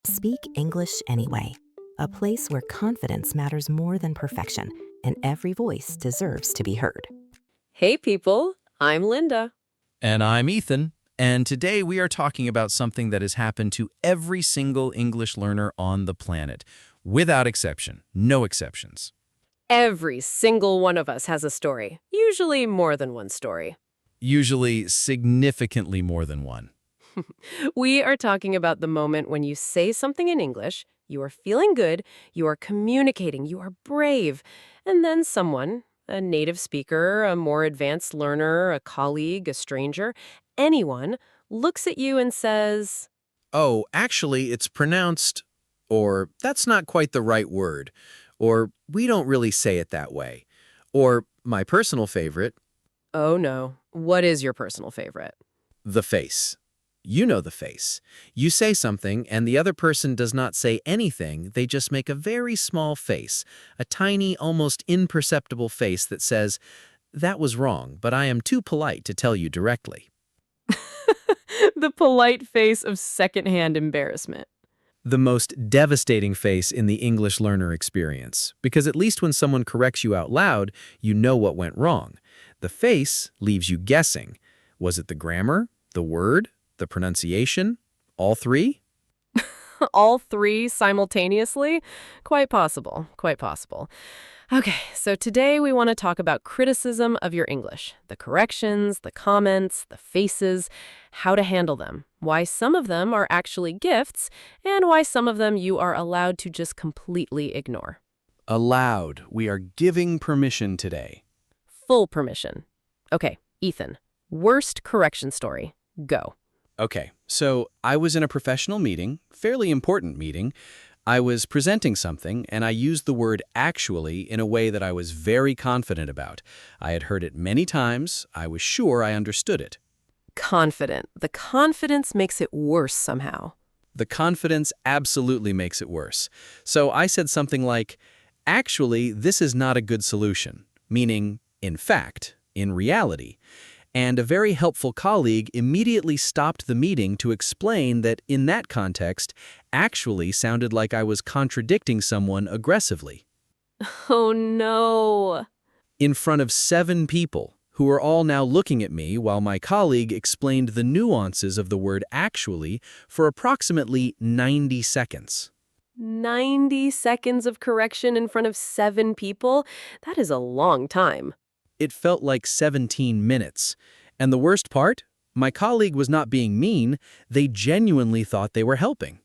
Speak English Anyway, a place where confidence matters more than perfection, and every voice deserves to be heard. Hey people, I'm Linda. And I'm Ethan, and today we are talking about something that has happened to every single English learner on the planet, without exception, no exceptions. Every single one of us has a story, usually more than one story. Usually significantly more than one. We are talking about the moment when you say something in English, you are feeling good, you are communicating, you are brave, and then someone, a native speaker, a more advanced learner, a colleague, a stranger, anyone, looks at you and says, Oh, actually, it's pronounced, or that's not quite the right word, or we don't really say it that way, or my personal favorite, oh no, what is your personal favorite? the face. You know the face. You say something and the other person does not say anything, they just make a very small face, a tiny, almost imperceptible face that says, "That was wrong, but I am too polite to tell you directly." The polite face of secondhand embarrassment. The most devastating face in the English learner experience, because at least when someone corrects you out loud, you know what went wrong. The face leaves you guessing. Was it the grammar, the word, the pronunciation, all three? All three simultaneously? Quite possible, quite possible. Okay, so today we want to talk about criticism of your English, the corrections, the comments, the faces, how to handle them, why some of them are actually gifts, and why some of them you are allowed to just completely ignore. Allowed. We are giving permission today. Full permission. Okay, Ethan, worst correction story. Go. Okay, so I was in a professional meeting, fairly important meeting. I was presenting something, and I used the word actually in a way that I was very confident about. I had heard it many times. I was sure I understood it. Confident. The confidence makes it worse somehow. The confidence absolutely makes it worse. So I said something like, actually, this is not a good solution, meaning, in fact, in reality. And a very helpful colleague immediately stopped the meeting to explain that in that context, actually sounded like I was contradicting someone aggressively. Oh no. In front of 7 people, who were all now looking at me while my colleague explained the nuances of the word actually for approximately 90 seconds. 90 seconds of correction in front of 7 people? That is a long time. It felt like 17 minutes. And the worst part? My colleague was not being mean. They genuinely thought they were helping.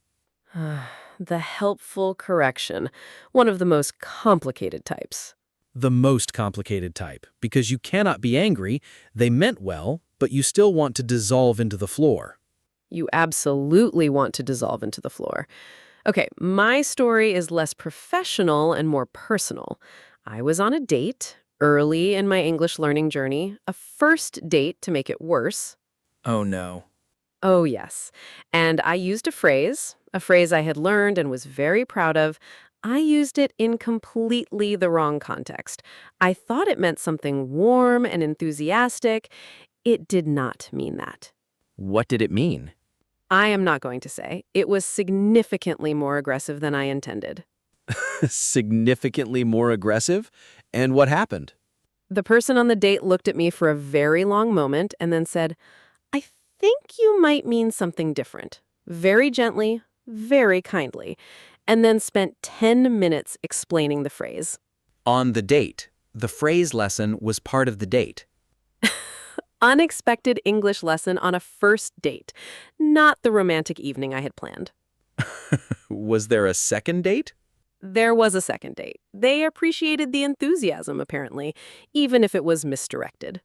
The helpful correction, one of the most complicated types. The most complicated type, because you cannot be angry, they meant well, but you still want to dissolve into the floor. You absolutely want to dissolve into the floor. Okay, my story is less professional and more personal. I was on a date early in my English learning journey, a first date to make it worse. Oh no. Oh, yes. And I used a phrase I had learned and was very proud of. I used it in completely the wrong context. I thought it meant something warm and enthusiastic. It did not mean that. What did it mean? I am not going to say. It was significantly more aggressive than I intended. Significantly more aggressive? And what happened? The person on the date looked at me for a very long moment and then said, I think you might mean something different. Very gently, very kindly, and then spent 10 minutes explaining the phrase. On the date. The phrase lesson was part of the date. Unexpected English lesson on a first date, not the romantic evening I had planned. Was there a second date? There was a second date. They appreciated the enthusiasm, apparently, even if it was misdirected.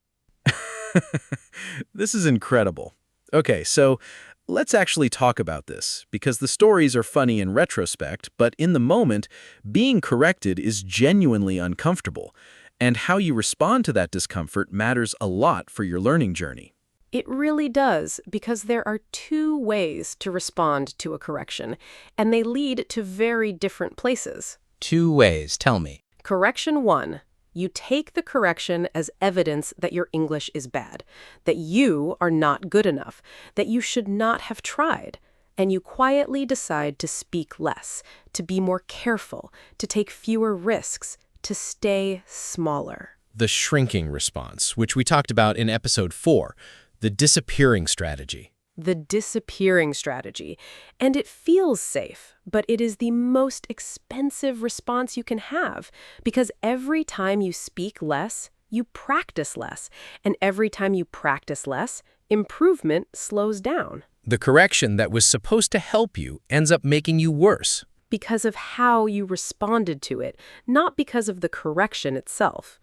This is incredible. Okay, so let's actually talk about this, because the stories are funny in retrospect, but in the moment, being corrected is genuinely uncomfortable, and how you respond to that discomfort matters a lot for your learning journey. It really does, because there are 2 ways to respond to a correction, and they lead to very different places. 2 ways, tell me. Correction 1. You take the correction as evidence that your English is bad, that you are not good enough, that you should not have tried. and you quietly decide to speak less, to be more careful, to take fewer risks, to stay smaller. The shrinking response, which we talked about in episode 4, the disappearing strategy. The disappearing strategy. And it feels safe, but it is the most expensive response you can have because every time you speak less, you practice less. And every time you practice less, improvement slows down. The correction that was supposed to help you ends up making you worse. Because of how you responded to it, not because of the correction itself.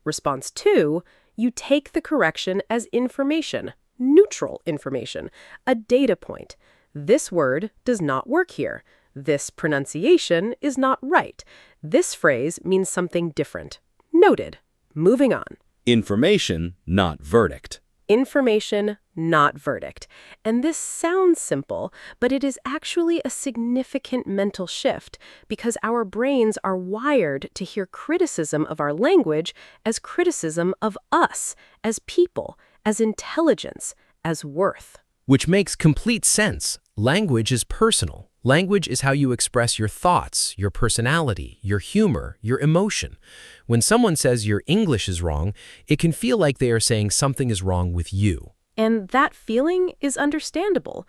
Response 2, you take the correction as information, neutral information, a data point. This word does not work here. This pronunciation is not right. This phrase means something different. Noted. Moving on. Information, not verdict. Information, not verdict. And this sounds simple, but it is actually a significant mental shift because our brains are wired to hear criticism of our language as criticism of us, as people, as intelligence, as worth. Which makes complete sense. Language is personal. Language is how you express your thoughts, your personality, your humor, your emotion. When someone says your English is wrong, it can feel like they are saying something is wrong with you. And that feeling is understandable,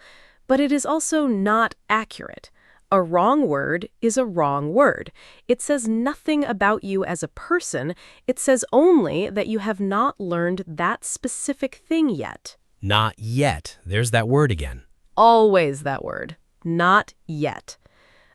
but it is also not accurate. A wrong word is a wrong word. It says nothing about you as a person. It says only that you have not learned that specific thing yet. Not yet. There's that word again. Always that word. Not yet.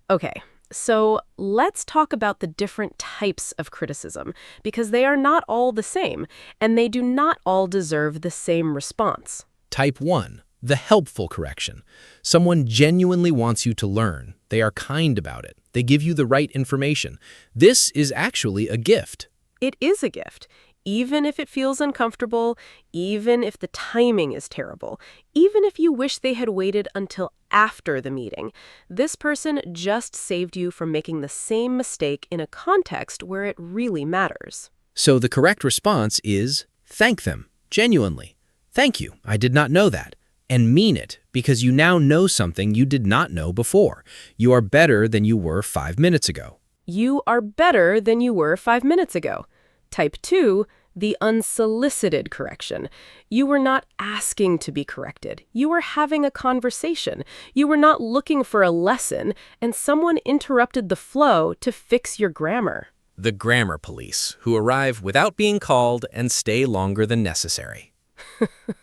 Okay, so let's talk about the different types of criticism, because they are not all the same, and they do not all deserve the same response. Type 1, the helpful correction. Someone genuinely wants you to learn. They are kind about it. They give you the right information. This is actually a gift. It is a gift. Even if it feels uncomfortable, even if the timing is terrible, even if you wish they had waited until after the meeting, this person just saved you from making the same mistake in a context where it really matters. So the correct response is thank them, genuinely. Thank you, I did not know that. And mean it, because you now know something you did not know before. You are better than you were 5 minutes ago. You are better than you were 5 minutes ago. Type 2, the unsolicited correction. You were not asking to be corrected. You were having a conversation. You were not looking for a lesson, and someone interrupted the flow to fix your grammar. The grammar police, who arrive without being called and stay longer than necessary.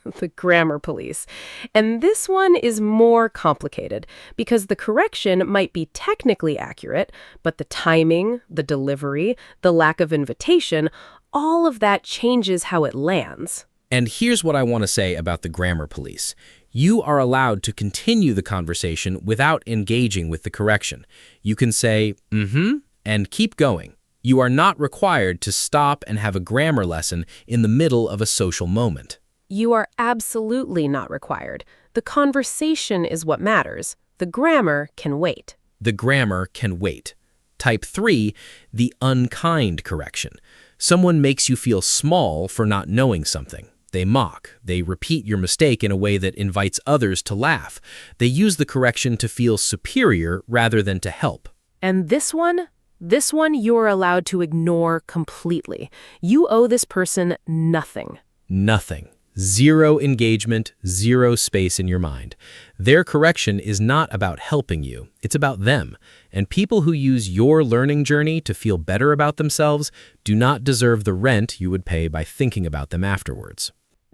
The grammar police. And this one is more complicated because the correction might be technically accurate, but the timing, the delivery, the lack of invitation, all of that changes how it lands. And here's what I want to say about the grammar police. You are allowed to continue the conversation without engaging with the correction. You can say, and keep going. You are not required to stop and have a grammar lesson in the middle of a social moment. You are absolutely not required. The conversation is what matters. The grammar can wait. The grammar can wait. Type 3, the unkind correction. Someone makes you feel small for not knowing something. They mock. They repeat your mistake in a way that invites others to laugh. They use the correction to feel superior rather than to help. And this one you're allowed to ignore completely. You owe this person nothing. Nothing. Zero engagement, zero space in your mind. Their correction is not about helping you. It's about them. And people who use your learning journey to feel better about themselves do not deserve the rent you would pay by thinking about them afterwards.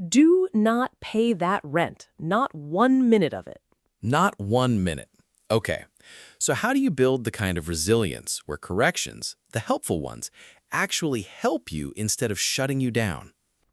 Do not pay that rent. Not 1 minute of it. Not 1 minute. Okay, so how do you build the kind of resilience where corrections, the helpful ones, actually help you instead of shutting you down?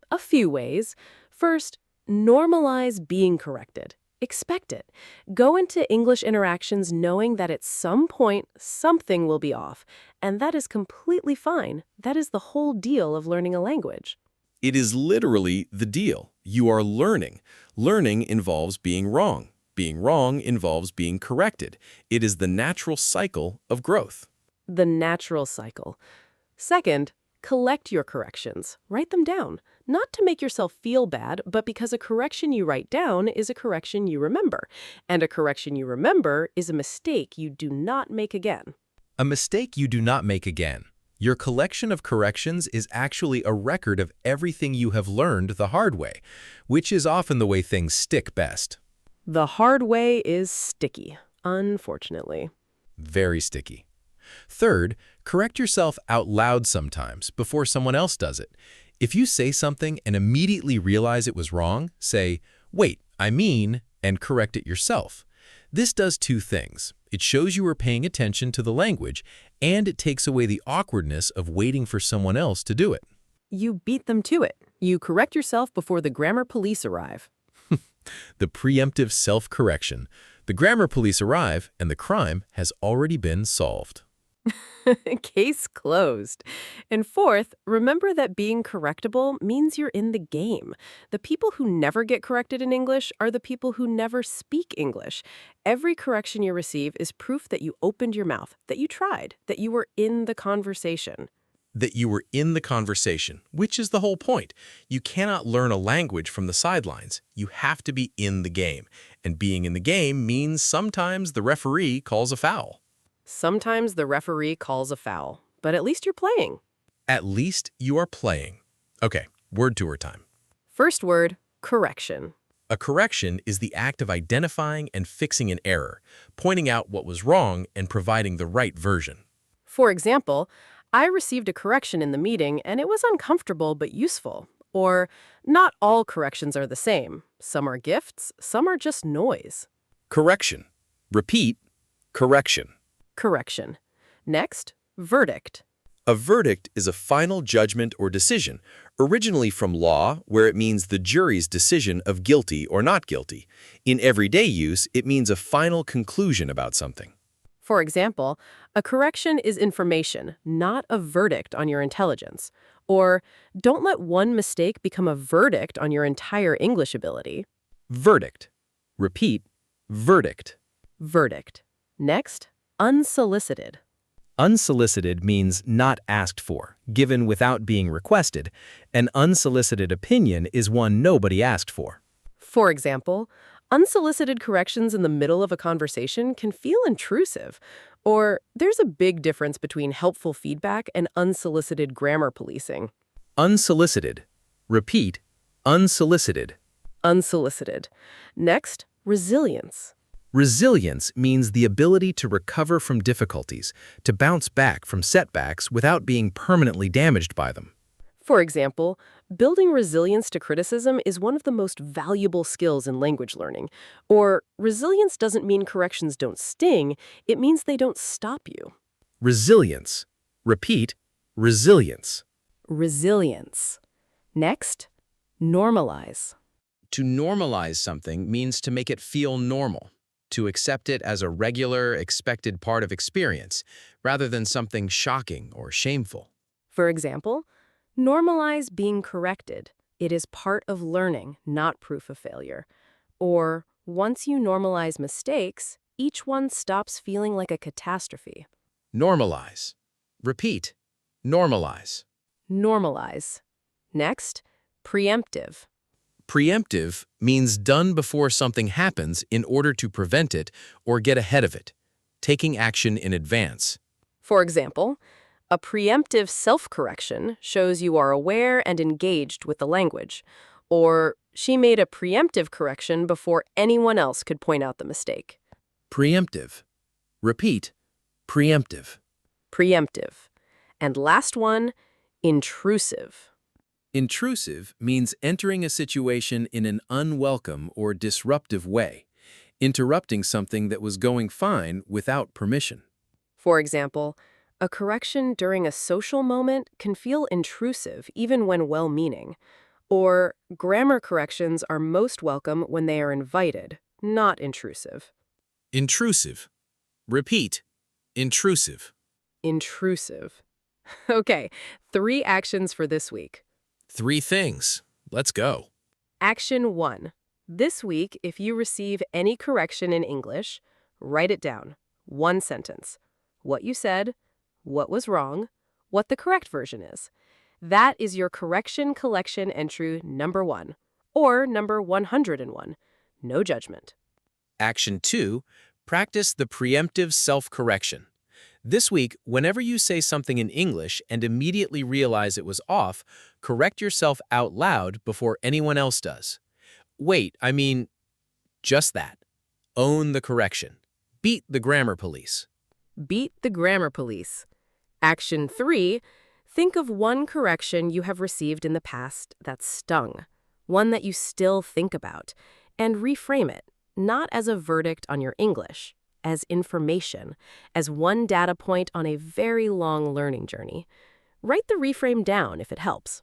A few ways. First, normalize being corrected. Expect it. Go into English interactions knowing that at some point, something will be off. And that is completely fine. That is the whole deal of learning a language. It is literally the deal. You are learning. Learning involves being wrong. Being wrong involves being corrected. It is the natural cycle of growth. The natural cycle. Second, Collect your corrections. Write them down. Not to make yourself feel bad, but because a correction you write down is a correction you remember. And a correction you remember is a mistake you do not make again. A mistake you do not make again. Your collection of corrections is actually a record of everything you have learned the hard way, which is often the way things stick best. The hard way is sticky, unfortunately. Very sticky. Third, correct yourself out loud sometimes before someone else does it. If you say something and immediately realize it was wrong, say, "Wait, I mean," and correct it yourself. This does two things. It shows you are paying attention to the language, and it takes away the awkwardness of waiting for someone else to do it. You beat them to it. You correct yourself before the grammar police arrive. The preemptive self-correction. The grammar police arrive, and the crime has already been solved. Case closed. And fourth, remember that being correctable means you're in the game. The people who never get corrected in English are the people who never speak English. Every correction you receive is proof that you opened your mouth, that you tried, that you were in the conversation. That you were in the conversation, which is the whole point. You cannot learn a language from the sidelines. You have to be in the game. And being in the game means sometimes the referee calls a foul. Sometimes the referee calls a foul, but at least you're playing. At least you are playing. Okay, word tour time. First word, correction. A correction is the act of identifying and fixing an error, pointing out what was wrong and providing the right version. For example, I received a correction in the meeting and it was uncomfortable but useful. Or, not all corrections are the same. Some are gifts, some are just noise. Correction. Repeat, correction. Correction. Next, verdict. A verdict is a final judgment or decision, originally from law, where it means the jury's decision of guilty or not guilty. In everyday use, it means a final conclusion about something. For example, a correction is information, not a verdict on your intelligence. Or, don't let one mistake become a verdict on your entire English ability. Verdict. Repeat, verdict. Verdict. Next, unsolicited. Unsolicited means not asked for, given without being requested. An unsolicited opinion is one nobody asked for. For example, unsolicited corrections in the middle of a conversation can feel intrusive. Or, there's a big difference between helpful feedback and unsolicited grammar policing. Unsolicited. Repeat, unsolicited. Unsolicited. Next, resilience. Resilience means the ability to recover from difficulties, to bounce back from setbacks without being permanently damaged by them. For example, building resilience to criticism is one of the most valuable skills in language learning. Or, resilience doesn't mean corrections don't sting, it means they don't stop you. Resilience. Repeat, resilience. Resilience. Next, normalize. To normalize something means to make it feel normal, to accept it as a regular, expected part of experience, rather than something shocking or shameful. For example, normalize being corrected. It is part of learning, not proof of failure. Or, once you normalize mistakes, each one stops feeling like a catastrophe. Normalize. Repeat, normalize. Normalize. Next, preemptive. Preemptive means done before something happens in order to prevent it or get ahead of it, taking action in advance. For example, a preemptive self-correction shows you are aware and engaged with the language. Or, she made a preemptive correction before anyone else could point out the mistake. Preemptive. Repeat, preemptive. Preemptive. And last one, intrusive. Intrusive means entering a situation in an unwelcome or disruptive way, interrupting something that was going fine without permission. For example, a correction during a social moment can feel intrusive even when well-meaning. Or, grammar corrections are most welcome when they are invited, not intrusive. Intrusive. Repeat, intrusive. Intrusive. Okay, 3 actions for this week. 3 things. Let's go. Action 1. This week, if you receive any correction in English, write it down. 1 sentence. What you said, what was wrong, what the correct version is. That is your correction collection entry number 1, or number 101. No judgment. Action 2. Practice the preemptive self-correction. This week, whenever you say something in English and immediately realize it was off, correct yourself out loud before anyone else does. Wait, I mean, just that. Own the correction. Beat the grammar police. Beat the grammar police. Action 3. Think of one correction you have received in the past that stung, one that you still think about, and reframe it, not as a verdict on your English, as information, as one data point on a very long learning journey. Write the reframe down if it helps.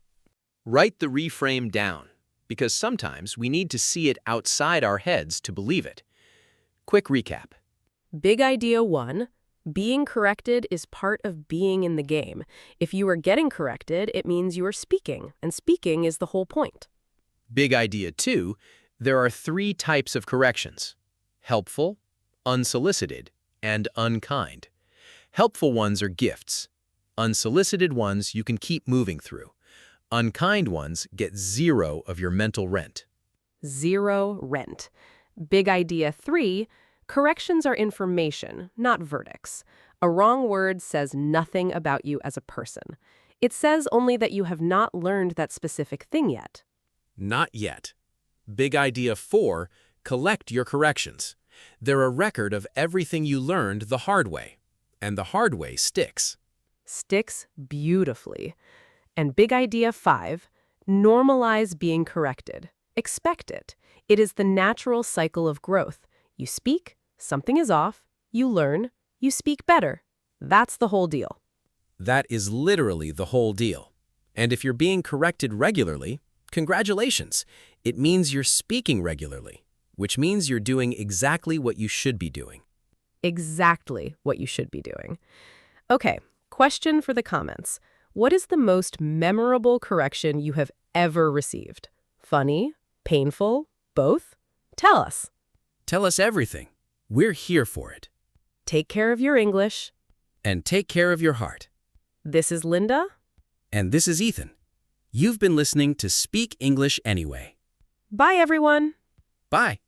Write the reframe down, because sometimes we need to see it outside our heads to believe it. Quick recap. Big idea 1. Being corrected is part of being in the game. If you are getting corrected, it means you are speaking, and speaking is the whole point. Big idea 2. There are 3 types of corrections: helpful, unsolicited, and unkind. Helpful ones are gifts. Unsolicited ones you can keep moving through. Unkind ones get 0 of your mental rent. 0 rent. Big idea 3. Corrections are information, not verdicts. A wrong word says nothing about you as a person. It says only that you have not learned that specific thing yet. Not yet. Big idea 4. Collect your corrections. They're a record of everything you learned the hard way. And the hard way sticks. Sticks beautifully. And big idea 5. Normalize being corrected. Expect it. It is the natural cycle of growth. You speak, something is off, you learn, you speak better. That's the whole deal. That is literally the whole deal. And if you're being corrected regularly, congratulations. It means you're speaking regularly, which means you're doing exactly what you should be doing. Exactly what you should be doing. Okay, question for the comments. What is the most memorable correction you have ever received? Funny? Painful? Both? Tell us. Tell us everything. We're here for it. Take care of your English. And take care of your heart. This is Linda. And this is Ethan. You've been listening to Speak English Anyway. Bye, everyone. Bye.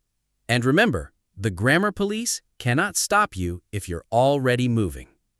And remember, the grammar police cannot stop you if you're already moving.